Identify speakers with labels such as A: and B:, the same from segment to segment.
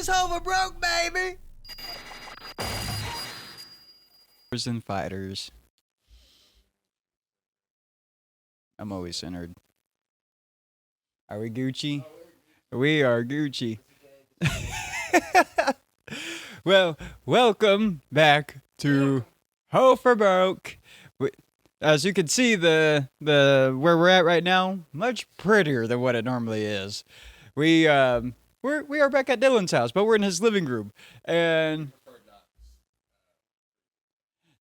A: this over broke, baby.
B: And fighters. I'm always centered. Are we Gucci? We are Gucci. Well, welcome back to Ho for Broke. As you can see, the where we're at right now, much prettier than what it normally is. We are back at Dylan's house, but we're in his living room, and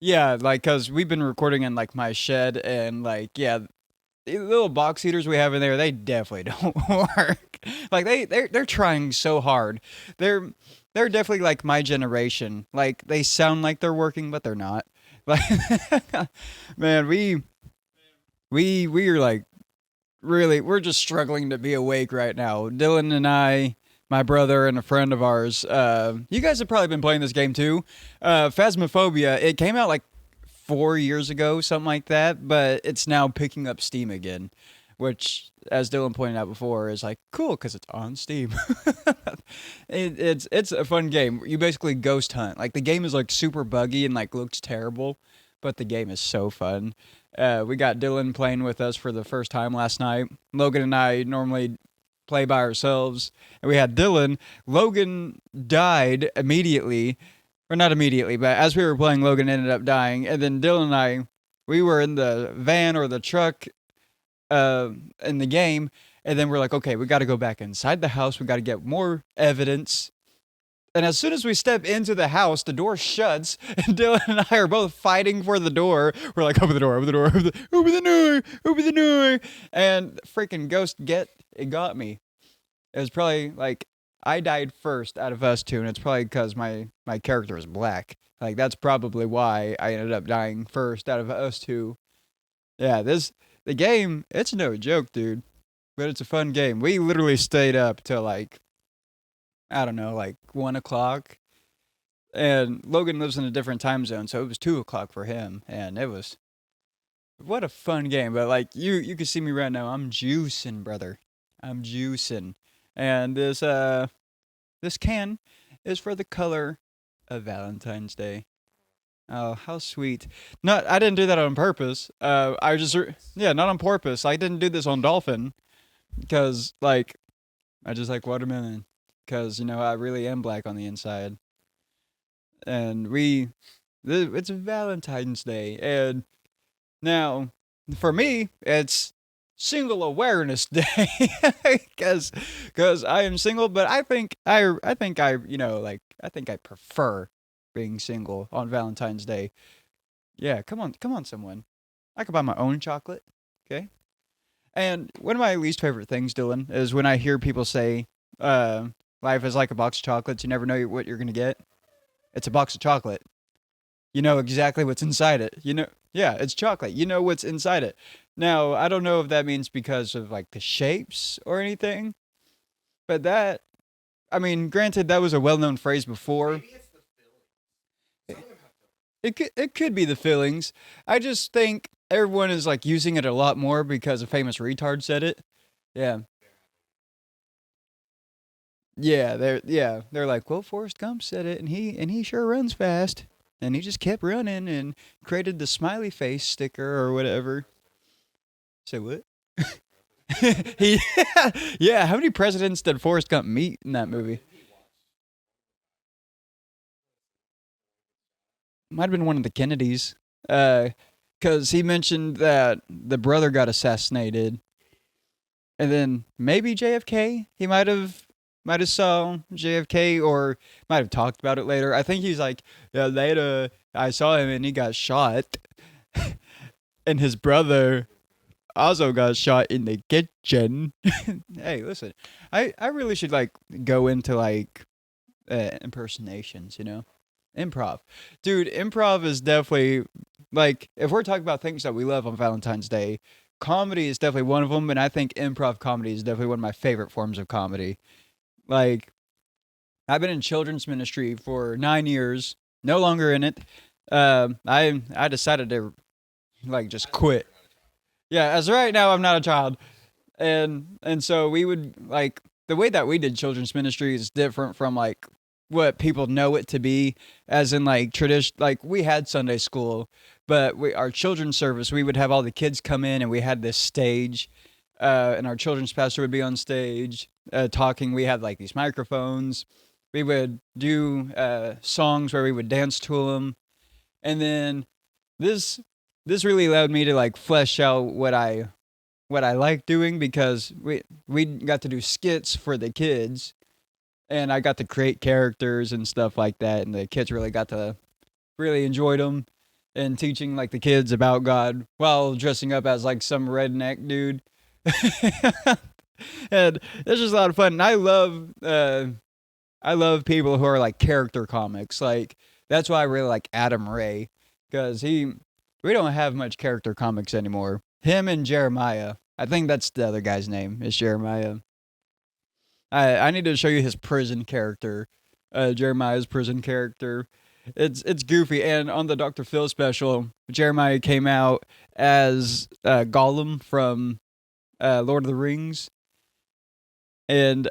B: yeah, like, cause we've been recording in like my shed, and like, yeah, the little box heaters we have in there, they definitely don't work. Like they're trying so hard. They're definitely like my generation. Like they sound like they're working, but they're not. Like man, we are like really we're just struggling to be awake right now. Dylan and I, my brother and a friend of ours. You guys have probably been playing this game too. Phasmophobia. It came out like 4 years ago, something like that, but it's now picking up steam again, which, as Dylan pointed out before, is like cool because it's on Steam. It's a fun game. You basically ghost hunt. Like the game is like super buggy and like looks terrible, but the game is so fun. We got Dylan playing with us for the first time last night. Logan and I normally play by ourselves, and we had Dylan. Logan died immediately. Or not immediately, but as we were playing, Logan ended up dying. And then Dylan and I, we were in the van or the truck in the game. And then we're like, okay, we got to go back inside the house. We got to get more evidence. And as soon as we step into the house, the door shuts. And Dylan and I are both fighting for the door. We're like, open the door, open the door, open the door, open the door. And freaking ghost it got me. It was probably like, I died first out of us two, and it's probably because my character is black. Like, that's probably why I ended up dying first out of us two. Yeah, the game, it's no joke, dude. But it's a fun game. We literally stayed up till like, I don't know, like 1 o'clock. And Logan lives in a different time zone, so it was 2 o'clock for him. And it was, what a fun game. But like, you can see me right now. I'm juicing, brother. I'm juicing. And this can is for the color of Valentine's Day. Oh, how sweet! Not, I didn't do that on purpose. I just, yeah, not on purpose. I didn't do this on Dolphin, because like, I just like watermelon, because I really am black on the inside. And it's Valentine's Day, and now for me, it's Single Awareness Day, because I am single, but I think I prefer being single on Valentine's Day. Yeah, come on, someone. I could buy my own chocolate, okay? And one of my least favorite things, Dylan, is when I hear people say, "Life is like a box of chocolates. You never know what you're gonna get." It's a box of chocolate. You know exactly what's inside it. Yeah, it's chocolate. You know what's inside it. Now, I don't know if that means because of like the shapes or anything, but I mean, granted, that was a well-known phrase before. It could be the fillings. I just think everyone is like using it a lot more because a famous retard said it. Yeah. They're like, well, Forrest Gump said it, and he sure runs fast, and he just kept running and created the smiley face sticker or whatever. Say what? he, yeah. How many presidents did Forrest Gump meet in that movie? Might have been one of the Kennedys, because he mentioned that the brother got assassinated, and then maybe JFK. He might have saw JFK, or might have talked about it later. I think he's like, yeah, later I saw him and he got shot, and his brother also got shot in the kitchen. Hey, listen, I really should like go into like impersonations, improv. Dude, improv is definitely like, if we're talking about things that we love on Valentine's Day, comedy is definitely one of them, and I think improv comedy is definitely one of my favorite forms of comedy. Like, I've been in children's ministry for 9 years, no longer in it. I decided to like just quit. Yeah, as right now I'm not a child. And so we would like the way that we did children's ministry is different from like what people know it to be, as in like tradition. Like we had Sunday school, but our children's service, we would have all the kids come in and we had this stage, and our children's pastor would be on stage talking. We had like these microphones. We would do songs where we would dance to them, and then this this really allowed me to like flesh out what I like doing, because we got to do skits for the kids, and I got to create characters and stuff like that, and the kids really got to really enjoyed them, and teaching like the kids about God while dressing up as like some redneck dude. And it's just a lot of fun. And I love people who are like character comics. Like that's why I really like Adam Ray, because we don't have much character comics anymore. Him and Jeremiah. I think that's the other guy's name. Is Jeremiah. I need to show you his prison character. Jeremiah's prison character. It's goofy. And on the Dr. Phil special, Jeremiah came out as Gollum from Lord of the Rings, and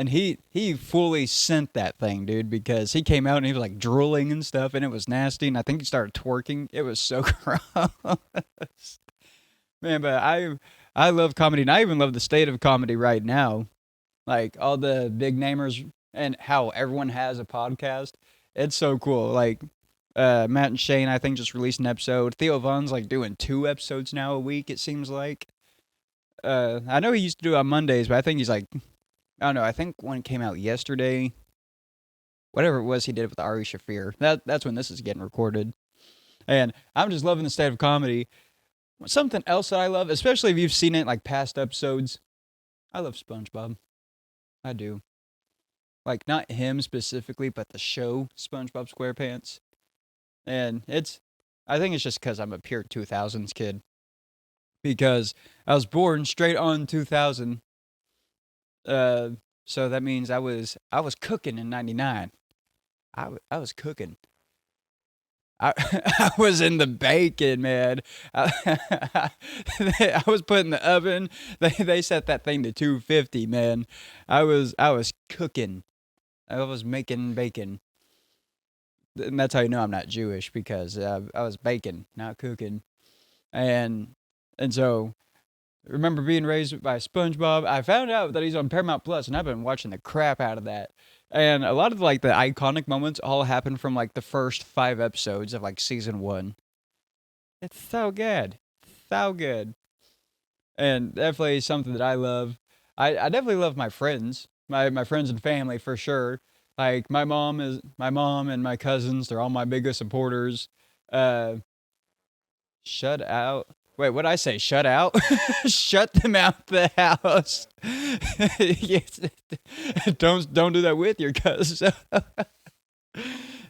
B: he fully sent that thing, dude, because he came out and he was like drooling and stuff, and it was nasty. And I think he started twerking. It was so gross. Man, but I love comedy, and I even love the state of comedy right now. Like all the big namers and how everyone has a podcast. It's so cool. Like Matt and Shane, I think, just released an episode. Theo Von's like doing 2 episodes now a week, it seems like. I know he used to do it on Mondays, but I think he's like, I don't know. I think one came out yesterday. Whatever it was he did with Ari Shafir. That's when this is getting recorded. And I'm just loving the state of comedy. Something else that I love, especially if you've seen it like past episodes, I love SpongeBob. I do. Like not him specifically, but the show SpongeBob SquarePants. And I think it's just because I'm a pure 2000s kid. Because I was born straight on 2000. So that means I was cooking in 99. I was cooking. I I was in the bacon, man. I was put in the oven. They set that thing to 250, man. I was cooking. I was making bacon. And that's how you know I'm not Jewish, because I was baking, not cooking. And so remember being raised by SpongeBob. I found out that he's on Paramount Plus, and I've been watching the crap out of that. And a lot of like the iconic moments all happen from like the first 5 episodes of like season 1. It's so good, so good, and definitely something that I love. I definitely love my friends, my friends and family for sure. Like my mom and my cousins. They're all my biggest supporters. Uh, Shut out. Wait, what did I say? Shut out? Shut them out the house. Yes. Don't do that with your cousin.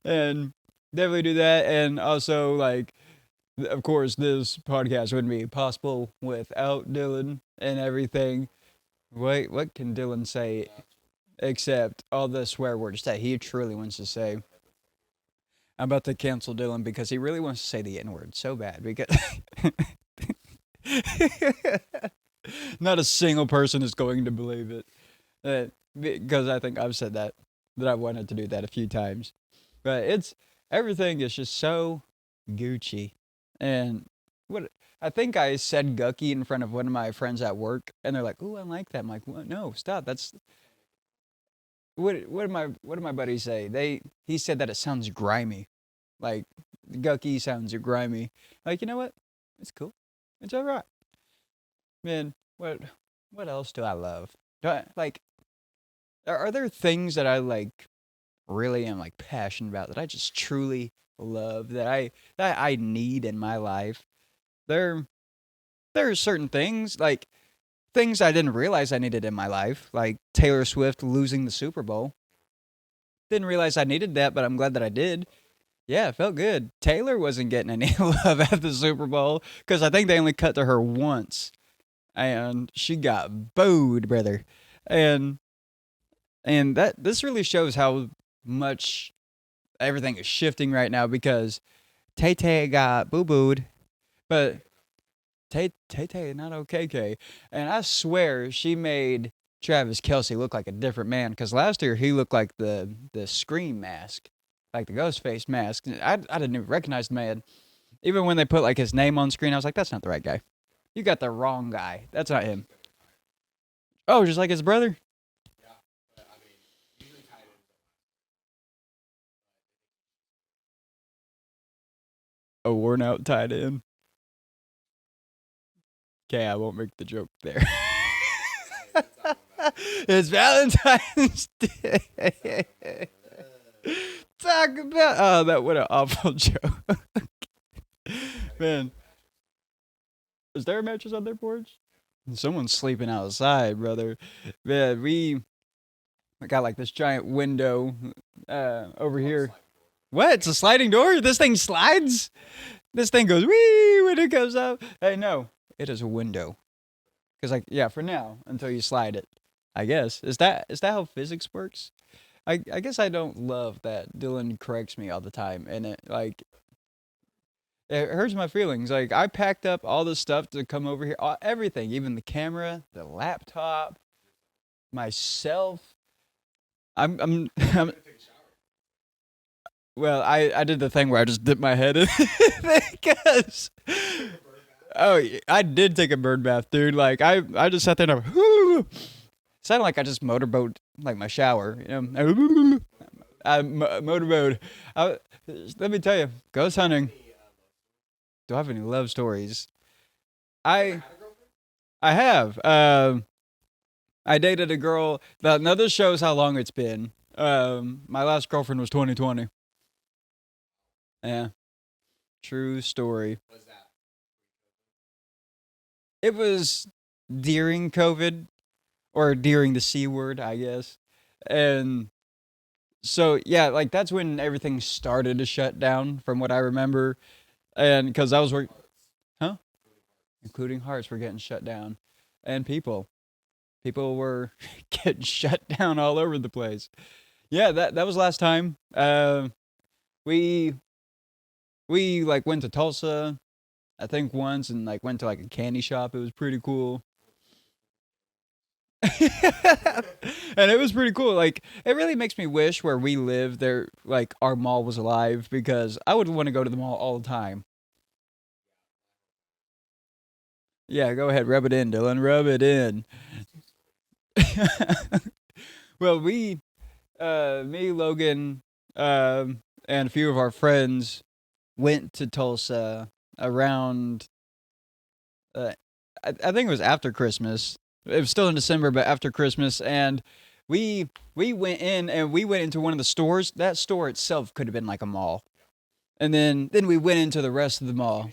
B: And definitely do that. And also, like, of course, this podcast wouldn't be possible without Dylan and everything. Wait, what can Dylan say except all the swear words that he truly wants to say? I'm about to cancel Dylan because he really wants to say the N word so bad. Because not a single person is going to believe it. Because I think I've said that I wanted to do that a few times. But everything is just so Gucci. And what I think I said Gucky in front of one of my friends at work, and they're like, "Ooh, I like that." I'm like, "What? No, stop. That's what did my buddies say? He said that it sounds grimy. Like Gucky sounds grimy. Like, you know what? It's cool. It's all right. Man, what else do I love? Like, are there things that I like really am like passionate about, that I just truly love, that I need in my life? There there are certain things, like things I didn't realize I needed in my life, like Taylor Swift losing the Super Bowl. Didn't realize I needed that, but I'm glad that I did. Yeah, it felt good. Taylor wasn't getting any love at the Super Bowl because I think they only cut to her once, and she got booed, brother. And that this really shows how much everything is shifting right now, because Tay Tay got boo booed, but Tay Tay not OKK, and I swear she made Travis Kelsey looked like a different man because last year he looked like the Scream mask, like the ghost face mask. I didn't even recognize the man. Even when they put like his name on screen, I was like, that's not the right guy. You got the wrong guy. That's not him. Oh, just like his brother? A worn out tight end. Okay, I won't make the joke there. It's Valentine's Day. Talk about that what an awful joke. Man, is there a mattress on their porch? Someone's sleeping outside, brother. Man, we got like this giant window over here. What? It's a sliding door? This thing slides? This thing goes wee when it comes up. Hey, no, it is a window. Cause like yeah, for now until you slide it. I guess is that how physics works? I guess I don't love that Dylan corrects me all the time, and it hurts my feelings. Like I packed up all this stuff to come over here, everything, even the camera, the laptop, myself. I'm well, I did the thing where I just dipped my head in because oh, I did take a bird bath, dude. Like I just sat there and I sounded like I just motorboat like my shower. You know, motorboat. I, let me tell you, ghost hunting. Do I have any love stories? I I have. I dated a girl. Now this shows how long it's been. My last girlfriend was 2020. Yeah, true story. It was during COVID or during the C word, I guess. And so yeah, like that's when everything started to shut down, from what I remember. And because I was working, huh? Including hearts were getting shut down, and people were getting shut down all over the place. Yeah, that was last time. We we like went to Tulsa, I think once, and like went to like a candy shop. It was pretty cool. And it was pretty cool. Like it really makes me wish where we live there, like our mall was alive because I would want to go to the mall all the time. Yeah, go ahead, rub it in, Dylan. Rub it in. Well, me, Logan, and a few of our friends went to Tulsa around. Uh, I think it was after Christmas. It was still in December, but after Christmas, and we went in and we went into one of the stores. That store itself could have been like a mall, and then we went into the rest of the mall.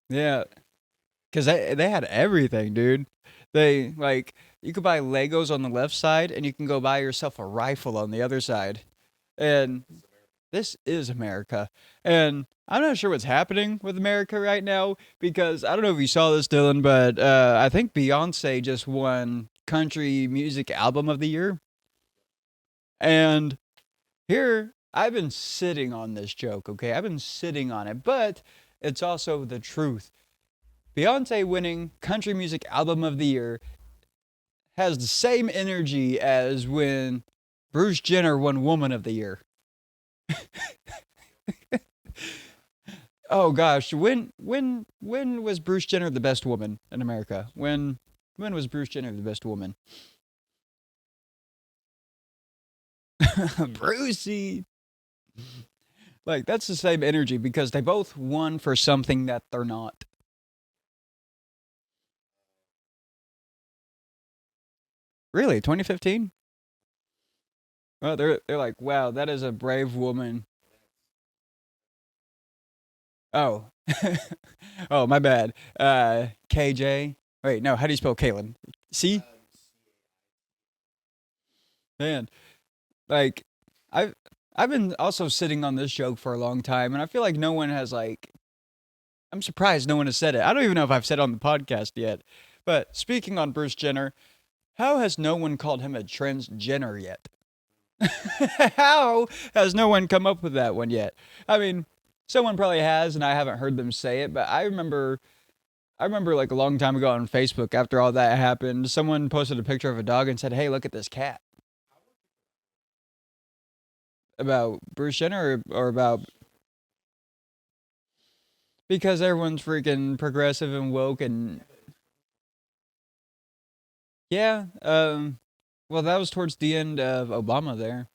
B: Yeah, because they had everything, dude. They like you could buy Legos on the left side, and you can go buy yourself a rifle on the other side. And this is America. And I'm not sure what's happening with America right now because I don't know if you saw this, Dylan, but I think Beyonce just won Country Music Album of the Year. And here, I've been sitting on this joke, okay? I've been sitting on it, but it's also the truth. Beyonce winning Country Music Album of the Year has the same energy as when Bruce Jenner won Woman of the Year. Oh gosh, when was Bruce Jenner the best woman in America? When was Bruce Jenner the best woman? Brucey. Like that's the same energy because they both won for something that they're not. Really, 2015? Oh, they're like, wow, that is a brave woman. Oh, oh, my bad. KJ. Wait, no. How do you spell Kalen? C. Man, like, I've I've been also sitting on this joke for a long time, and I feel like no one has like. I'm surprised no one has said it. I don't even know if I've said it on the podcast yet. But speaking on Bruce Jenner, how has no one called him a transgender yet? How has no one come up with that one yet? I mean, someone probably has, and I haven't heard them say it. But I remember I remember like a long time ago on Facebook after all that happened, someone posted a picture of a dog and said, "Hey, look at this cat." About Bruce Jenner or about because everyone's freaking progressive and woke and yeah, well that was towards the end of Obama there.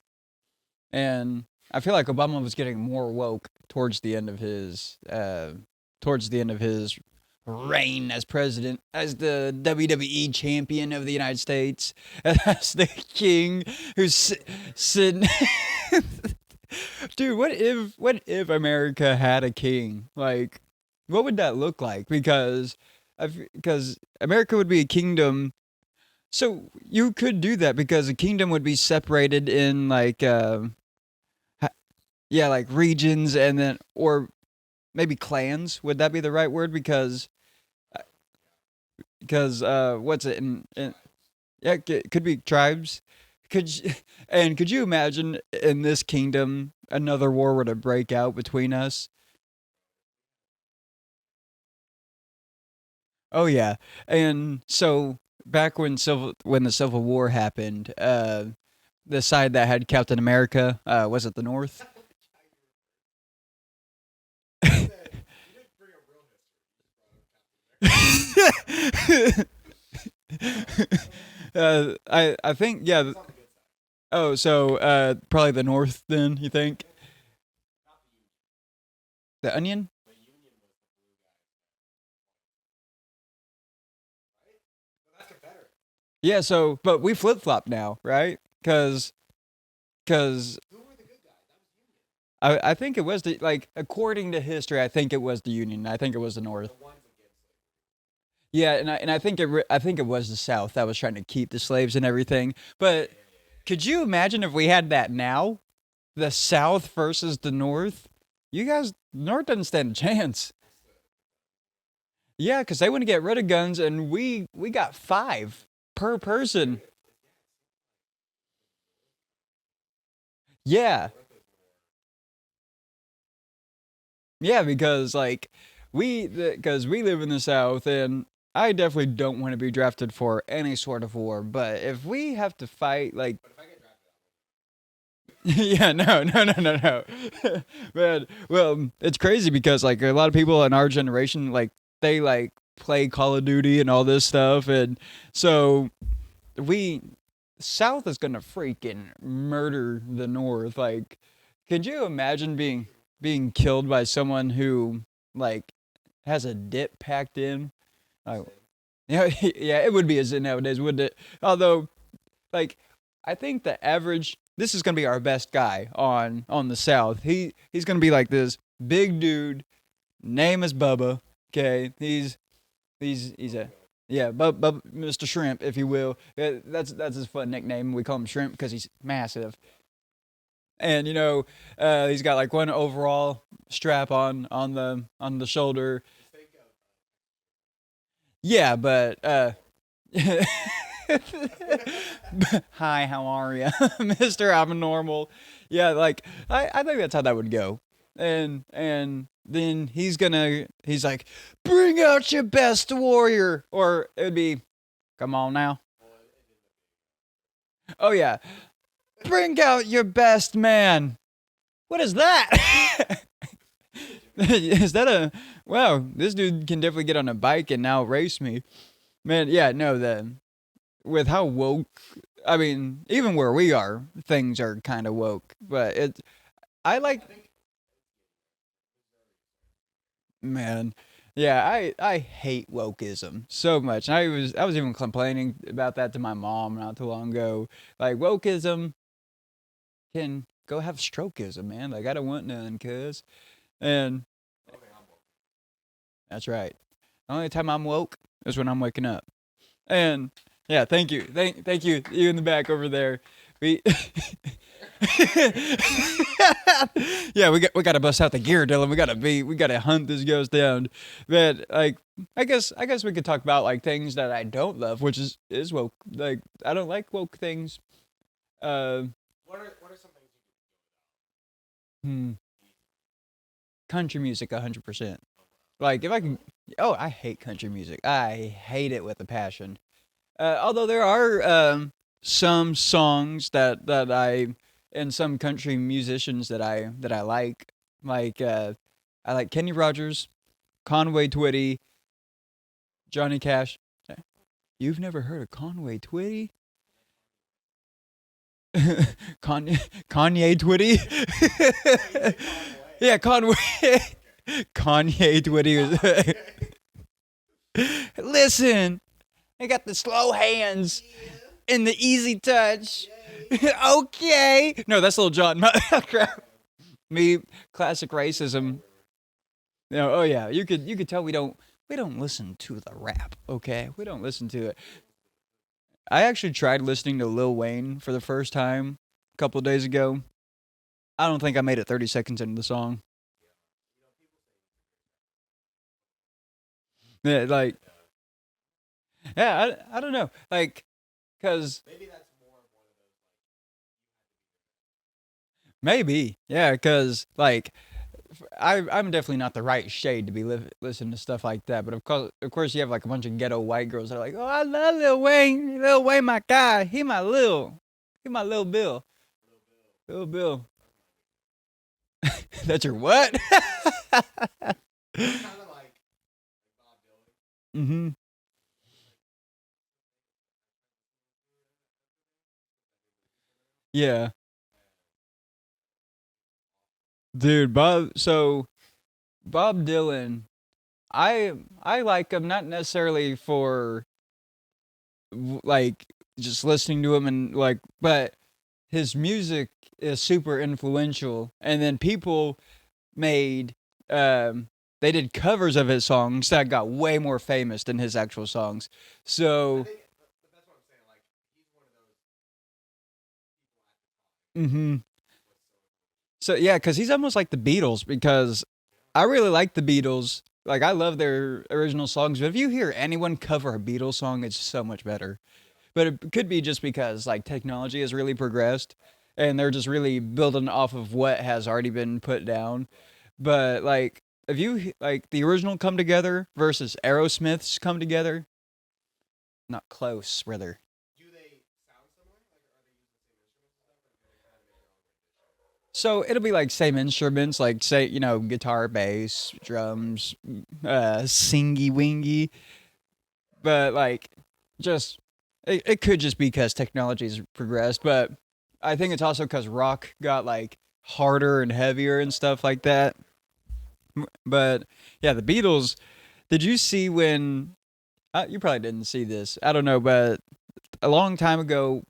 B: And I feel like Obama was getting more woke towards the end of his reign as president, as the WWE champion of the United States, as the king who's sitting. Dude, what if America had a king? Like, what would that look like? Because America would be a kingdom. So you could do that because a kingdom would be separated in like yeah, like regions and then or maybe clans. Would that be the right word? Because what's it in yeah, could be tribes. And could you imagine in this kingdom another war were to break out between us? Oh yeah. And so back when the Civil War happened, the side that had Captain America, was it the North? I think yeah. Oh, so probably the North then. You think the Onion? Yeah. So, but we flip flop now, right? Because I think it was the like according to history, I think it was the Union. I think it was the North. Yeah, and I think I think it was the South that was trying to keep the slaves and everything. But could you imagine if we had that now? The South versus the North? You guys, North doesn't stand a chance. Yeah, because they want to get rid of guns, and we got five per person. Yeah, yeah, because like because we live in the South, and I definitely don't want to be drafted for any sort of war. But if we have to fight, like, yeah, no, no, no, no, no, man. Well, it's crazy because like a lot of people in our generation, like they like play Call of Duty and all this stuff, and so we South is gonna freaking murder the North. Like, could you imagine being killed by someone who like has a dip packed in? Like, yeah, yeah, it would be as it nowadays, wouldn't it? Although, like, I think the average. This is gonna be our best guy on the South. He's gonna be like this big dude. Name is Bubba. Okay, he's a yeah, Mr. Shrimp, if you will. That's his fun nickname. We call him Shrimp because he's massive. And he's got like one overall strap on the shoulder. Yeah, but hi, how are you, Mister? I'm normal. Yeah, like I think that's how that would go. And then he's like, bring out your best warrior, or it would be, come on now. Oh yeah, bring out your best man. What is that? Is that a wow? This dude can definitely get on a bike and now race me, man. Yeah, no, the with how woke. I mean, even where we are, things are kind of woke. But I like, man. Yeah, I hate wokeism so much. I was even complaining about that to my mom not too long ago. Like wokeism can go have strokeism, man. Like I don't want none, cuz. And that's right. The only time I'm woke is when I'm waking up. And yeah, thank you. Thank you. You in the back over there. We yeah, we got to bust out the gear, Dylan. We got to hunt this ghost down. But like I guess we could talk about like things that I don't love, which is woke. Like I don't like woke things. Uh hmm, country music 100%. Like if I can, oh, I hate country music. I hate it with a passion. Although there are some songs that I and some country musicians that I like I like Kenny Rogers, Conway Twitty, Johnny Cash. You've never heard of Conway Twitty? Kanye, Kanye Twitty? Yeah, Conway. Kanye Twitty. Listen, I got the slow hands and the easy touch. Okay. No, that's Little John. Crap. Me, classic racism. No, oh yeah, you could tell we don't listen to the rap. Okay, we don't listen to it. I actually tried listening to Lil Wayne for the first time a couple of days ago. I don't think I made it 30 seconds into the song. Yeah, like yeah, I don't know, like because maybe yeah, because like I'm definitely not the right shade to be listening to stuff like that. But of course, you have like a bunch of ghetto white girls that are like, "Oh, I love Lil Wayne. Lil Wayne, my guy. He my little Bill, Lil Bill." That's your what? Mm-hmm. Yeah, dude, Bob. So Bob Dylan, I like him not necessarily for like just listening to him and like, but his music is super influential. And then people made they did covers of his songs that got way more famous than his actual songs. So, hmm so yeah, because he's almost like the Beatles. Because I really like the Beatles. Like I love their original songs, but if you hear anyone cover a Beatles song, it's so much better. But it could be just because like technology has really progressed, and they're just really building off of what has already been put down. But like if you like the original Come Together versus Aerosmith's Come Together, not close, brother. So it'll be like same instruments, like say guitar, bass, drums, singy wingy, but like just it could just be because technology's progressed, but I think it's also because rock got like harder and heavier and stuff like that. But yeah, the Beatles. Did you see when? You probably didn't see this. I don't know, but a long time ago,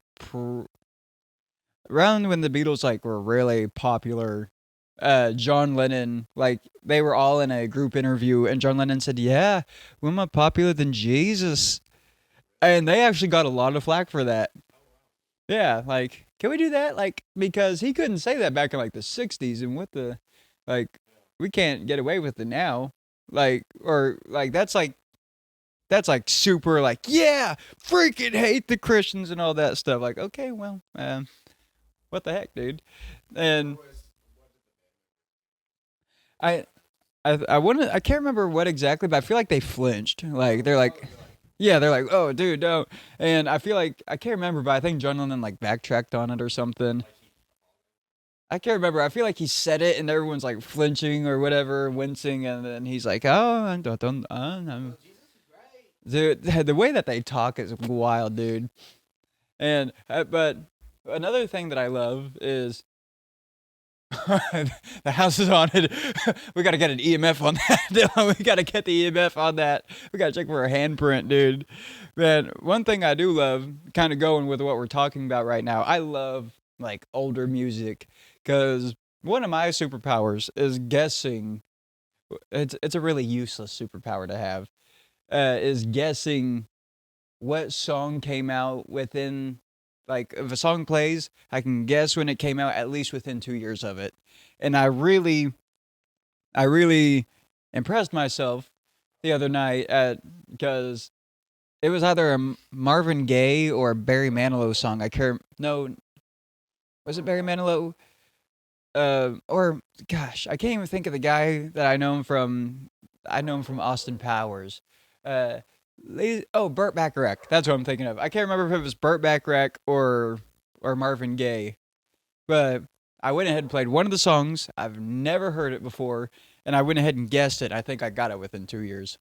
B: around when the Beatles like were really popular, John Lennon, like they were all in a group interview, and John Lennon said, "Yeah, we're more popular than Jesus," and they actually got a lot of flack for that. Yeah, like, can we do that? Like, because he couldn't say that back in like the '60s, and what the, like, we can't get away with it now. Like, or like that's like super like yeah, freaking hate the Christians and all that stuff. Like, okay, well, what the heck, dude? And I I want to. I can't remember what exactly, but I feel like they flinched. Like they're like, yeah, they're like, oh, dude, don't. And I feel like I can't remember, but I think John Lennon like backtracked on it or something. I can't remember. I feel like he said it, and everyone's like flinching or whatever, wincing, and then he's like, "Oh, I don't, no." Dude, the way that they talk is wild, dude. And but another thing that I love is the house is haunted. We got to get an EMF on that. Dylan. We got to get the EMF on that. We got to check for a handprint, dude. Man, one thing I do love, kind of going with what we're talking about right now, I love like older music because one of my superpowers is guessing. It's a really useless superpower to have. Is guessing what song came out within like if a song plays, I can guess when it came out at least within 2 years of it. And I really impressed myself the other night at because it was either a Marvin Gaye or a Barry Manilow song. I care no was it Barry Manilow? Or gosh, I can't even think of the guy that I know from. I know him from Austin Powers. Uh, Burt Bacharach. That's what I'm thinking of. I can't remember if it was Burt Bacharach or Marvin Gaye, but I went ahead and played one of the songs. I've never heard it before, and I went ahead and guessed it. I think I got it within 2 years.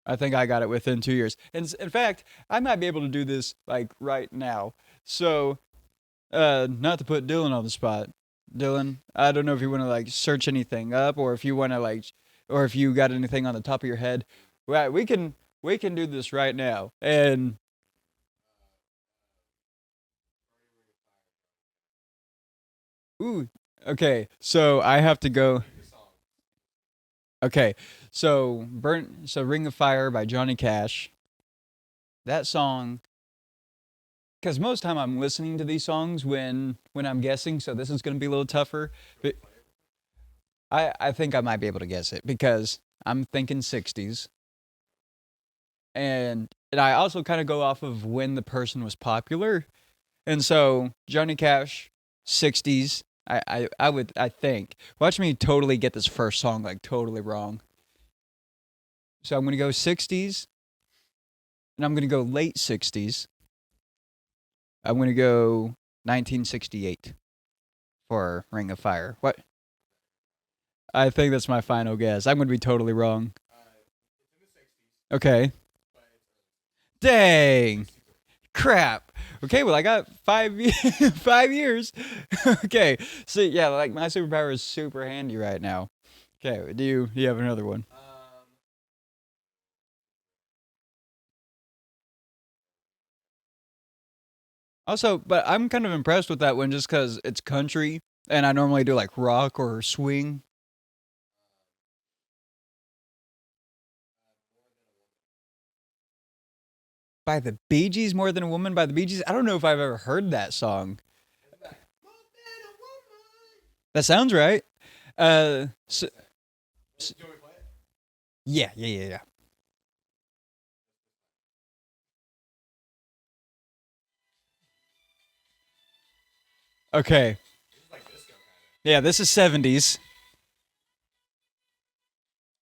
B: I think I got it within 2 years. And in fact, I might be able to do this like right now. So, not to put Dylan on the spot, Dylan, I don't know if you want to like search anything up, or if you want to like, or if you got anything on the top of your head. Right, we can do this right now. And ooh, okay. So I have to go. Okay, so Ring of Fire by Johnny Cash. That song, because most time I'm listening to these songs when I'm guessing, so this is going to be a little tougher. But I think I might be able to guess it because I'm thinking 60s, and I also kind of go off of when the person was popular, and so Johnny Cash, 60s. I think. Watch me totally get this first song like totally wrong. So I'm gonna go 60s, and I'm gonna go late 60s. I'm gonna go 1968 for Ring of Fire. What? I think that's my final guess. I'm gonna be totally wrong. Okay. Dang. Crap. Okay, well I got 5 years. Okay. So yeah, like my superpower is super handy right now. Okay, do you have another one? Also, but I'm kind of impressed with that one just because it's country, and I normally do like rock or swing. By the Bee Gees, More Than a Woman by the Bee Gees. I don't know if I've ever heard that song. That sounds right. So, yeah, yeah, yeah, yeah. Okay. Yeah, this is 70s.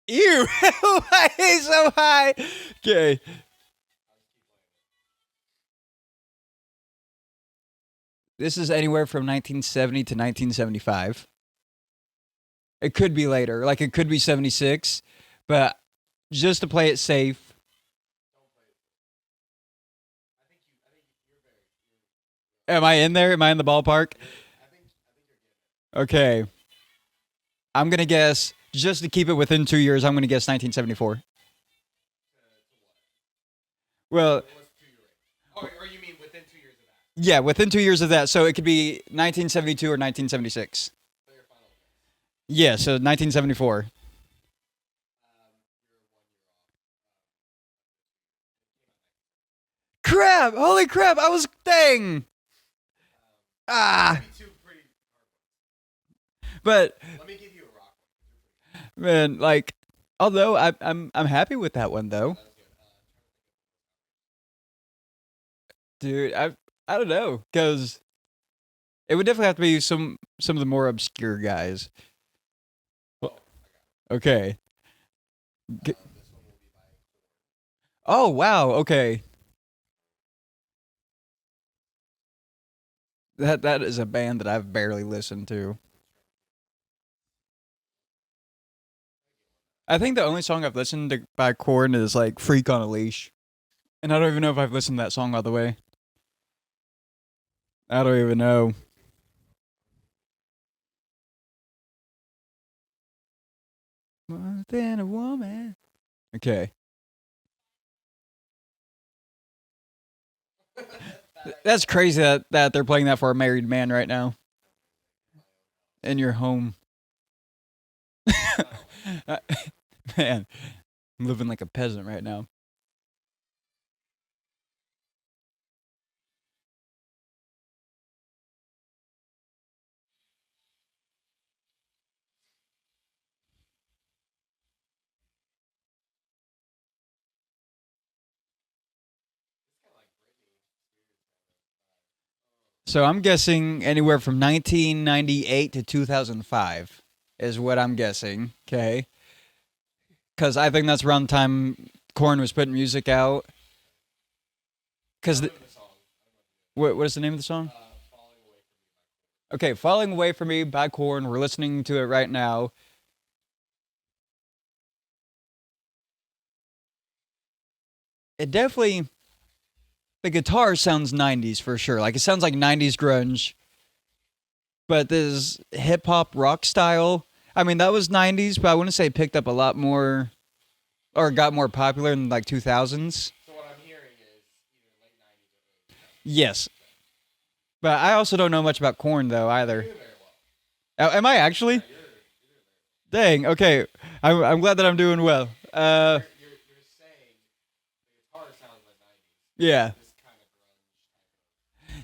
B: Ew! Why is so high? Okay. This is anywhere from 1970 to 1975. It could be later. Like, it could be 76. But just to play it safe, am I in there? Am I in the ballpark? Okay. I'm going to guess, just to keep it within 2 years, I'm going to guess 1974. Well, yeah, within 2 years of that. So it could be 1972 or 1976. Yeah, so 1974. Crap! Holy crap! I was dang. Ah, but man, like, although I'm happy with that one though, dude. I don't know because it would definitely have to be some of the more obscure guys. Well, okay. G- Oh wow. Okay. That is a band that I've barely listened to. I think the only song I've listened to by Korn is like "Freak on a Leash," and I don't even know if I've listened to that song all the way. I don't even know. More than a woman. Okay. That's crazy that they're playing that for a married man right now in your home. Man, I'm living like a peasant right now. So I'm guessing anywhere from 1998 to 2005 is what I'm guessing. Okay. because I think that's around the time Korn was putting music out. Because what is the name of the song? Okay, "Falling Away from Me" by Korn. We're listening to it right now. It definitely the guitar sounds 90s for sure. Like it sounds like 90s grunge, but this hip hop rock style. I mean, that was 90s, but I wouldn't say it picked up a lot more or got more popular in like 2000s. Yes, but I also don't know much about Korn though either. Am I actually? Dang. Okay, I'm glad that I'm doing well. Yeah,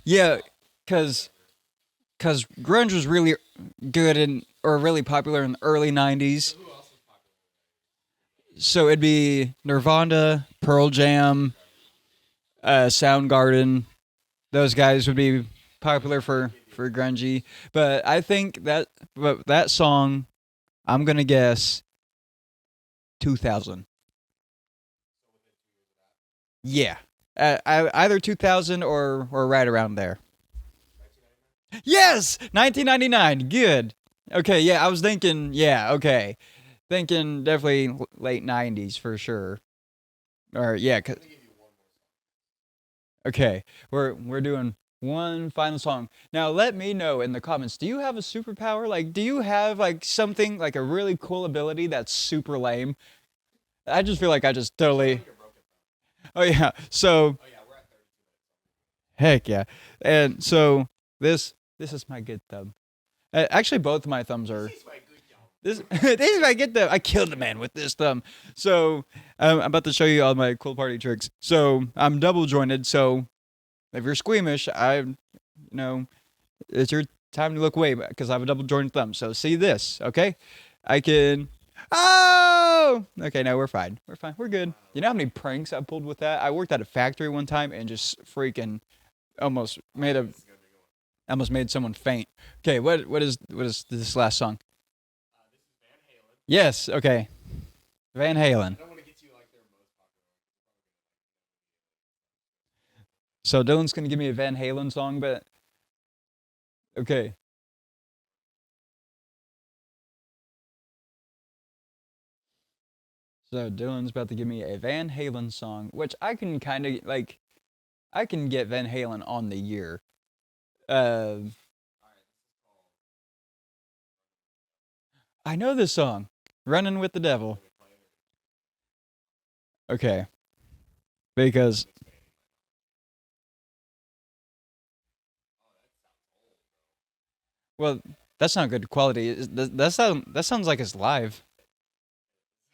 B: yeah, because grunge was really good in or really popular in the early 90s. So it'd be Nirvana, Pearl Jam, Soundgarden. Those guys would be popular for grungy. But that song, I'm gonna guess 2000. Yeah, either 2000 or right around there. Yes, 1999. Good. Okay, yeah, I was thinking. Yeah, okay, thinking definitely late 90s for sure. Or yeah, okay, we're doing one final song. Now let me know in the comments. Do you have a superpower? Like, do you have like something like a really cool ability that's super lame? I just feel like I just totally. Oh yeah. So heck yeah. And so this is my good thumb. Actually, both of my thumbs are. This is my good thumb. I killed a man with this thumb. So I'm about to show you all my cool party tricks. So I'm double jointed. So if you're squeamish, know, it's your time to look away because I have a double jointed thumb. So see this, okay? I can. Oh, okay. No, we're fine. We're fine. We're good. You know how many pranks I pulled with that? I worked at a factory one time and just freaking almost made a almost made someone faint. Okay, what is this last song? Yes. Okay, Van Halen. So Dylan's gonna give me a Van Halen song, but okay. So Dylan's about to give me a Van Halen song, which I can kind of like. I can get Van Halen on the year. Uh, I know this song, "Running with the Devil." Okay, because well, that's not good quality. That sounds like it's live.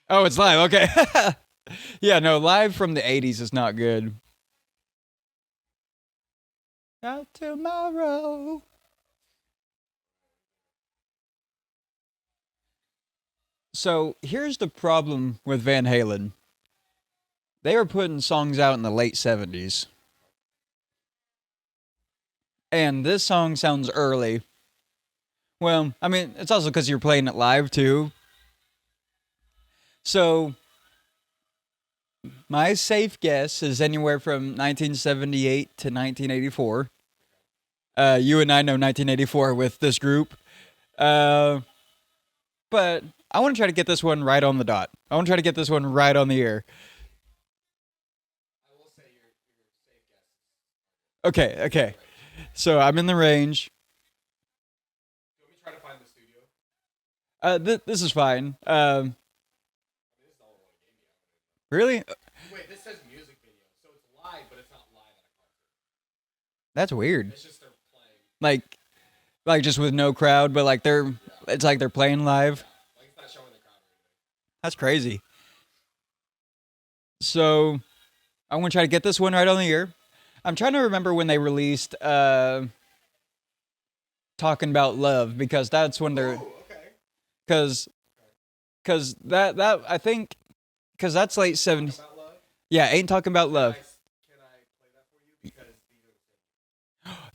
B: Oh, it's live. Okay. Yeah, no, live from the '80s is not good. Not tomorrow. So here's the problem with Van Halen. They were putting songs out in the late '70s, and this song sounds early. Well, I mean, it's also because you're playing it live too. So my safe guess is anywhere from 1978 to 1984. You and I know 1984 with this group. Uh, but I want to try to get this one right on the dot. I want to try to get this one right on the ear. Okay, okay. So I'm in the range. This is fine. Really? That's weird. Like, like just with no crowd, but like it's like they're playing live. That's crazy. So I'm gonna try to get this one right on the ear. I'm trying to remember when they released "Talking About Love" because that's when they're because that I think because that's late '70s. Yeah, ain't talking about love.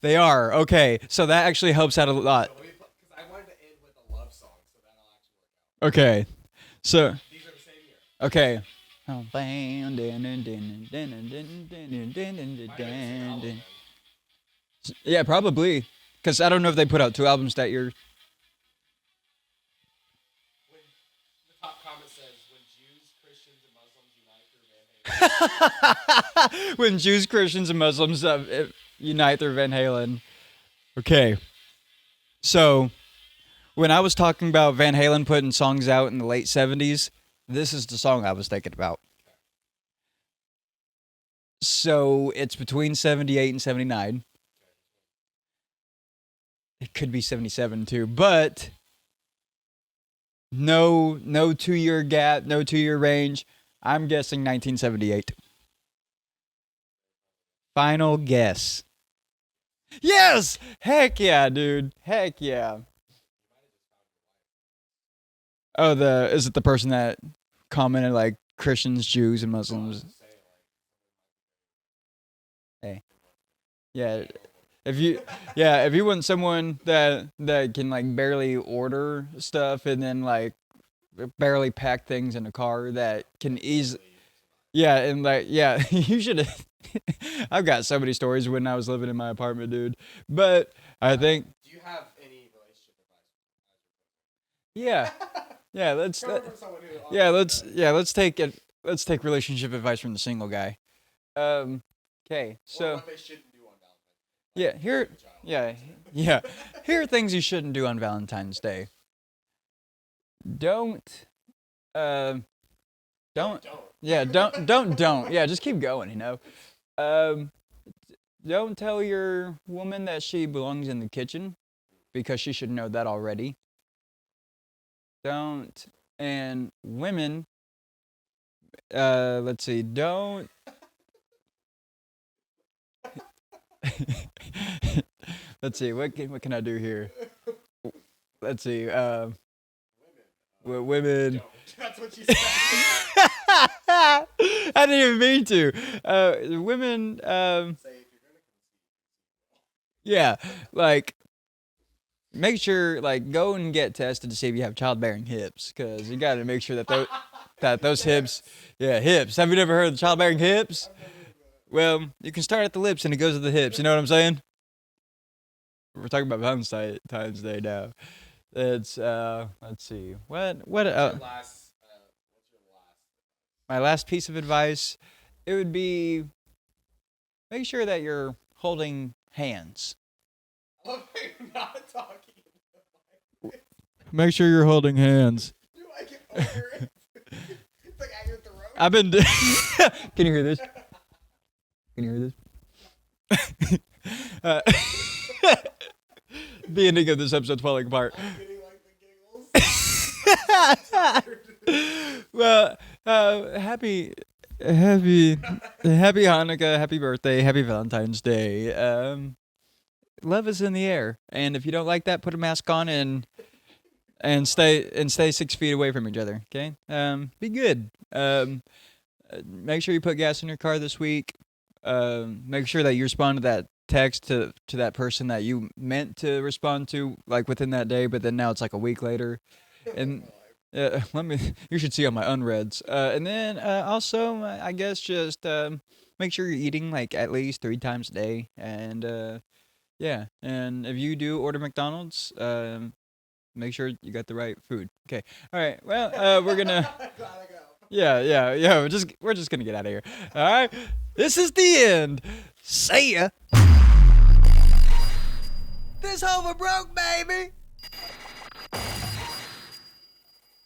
B: They are okay, so that actually helps out a lot. Okay, so Okay. Oh, yeah, probably. Because I don't know if they put out 2 albums that year. When Jews, Christians, and Muslims unite their Van Halen. Okay. So, when I was talking about Van Halen putting songs out in the late 70s, this is the song I was thinking about. So, it's between 78 and 79. It could be 77 too, but no 2 year gap, no 2 year range. I'm guessing 1978. Final guess. Yes! Heck yeah, dude. Heck yeah. Oh, the is it the person that commented like Christians, Jews, and Muslims? Hey, yeah. If you, yeah, if you want someone that can like barely order stuff and then like barely pack things in a car that can easily, yeah, and like yeah, you should. I've got so many stories when I was living in my apartment, dude. But I think, yeah, yeah. Let's take it. Let's take relationship advice from the single guy. Um, okay, so yeah, here, yeah, yeah. Here are things you shouldn't do on Valentine's Day. Don't, uh, don't, yeah, don't. Yeah, just keep going. Um, don't tell your woman that she belongs in the kitchen because she should know that already. Don't, and women, let's see, don't. Let's see, what can I do here? Let's see, women.
A: That's what you said.
B: I didn't even mean to. Women, yeah, like make sure like go and get tested to see if you have childbearing hips because you got to make sure that those hips, yeah, hips. Have you never heard of childbearing hips? Well, you can start at the lips and it goes to the hips. You know what I'm saying? We're talking about Valentine's Day now. It's let's see. What my last piece of advice, it would be make sure that you're holding hands.
A: I love how you're not talking.
B: Make sure you're holding hands.
A: Do I get over it? It's like at your throat.
B: I've been. Can you hear this? Can you hear this? uh, the ending of this episode's falling apart.
A: I'm getting like the giggles.
B: Well, happy Hanukkah, happy birthday, happy Valentine's Day. Love is in the air, and if you don't like that, put a mask on and stay 6 feet away from each other. Okay, be good. Make sure you put gas in your car this week. Make sure that you respond to that text to that person that you meant to respond to like within that day, but then now it's like a week later, and you should see on my unreads. And then also, I guess just make sure you're eating like at least 3 times a day, and yeah, and if you do order McDonald's, make sure you got the right food. Okay, all right. Well, we're gonna.
A: Gotta go.
B: Yeah. We're just gonna get out of here. All right. This is the end. See ya. This over broke, baby.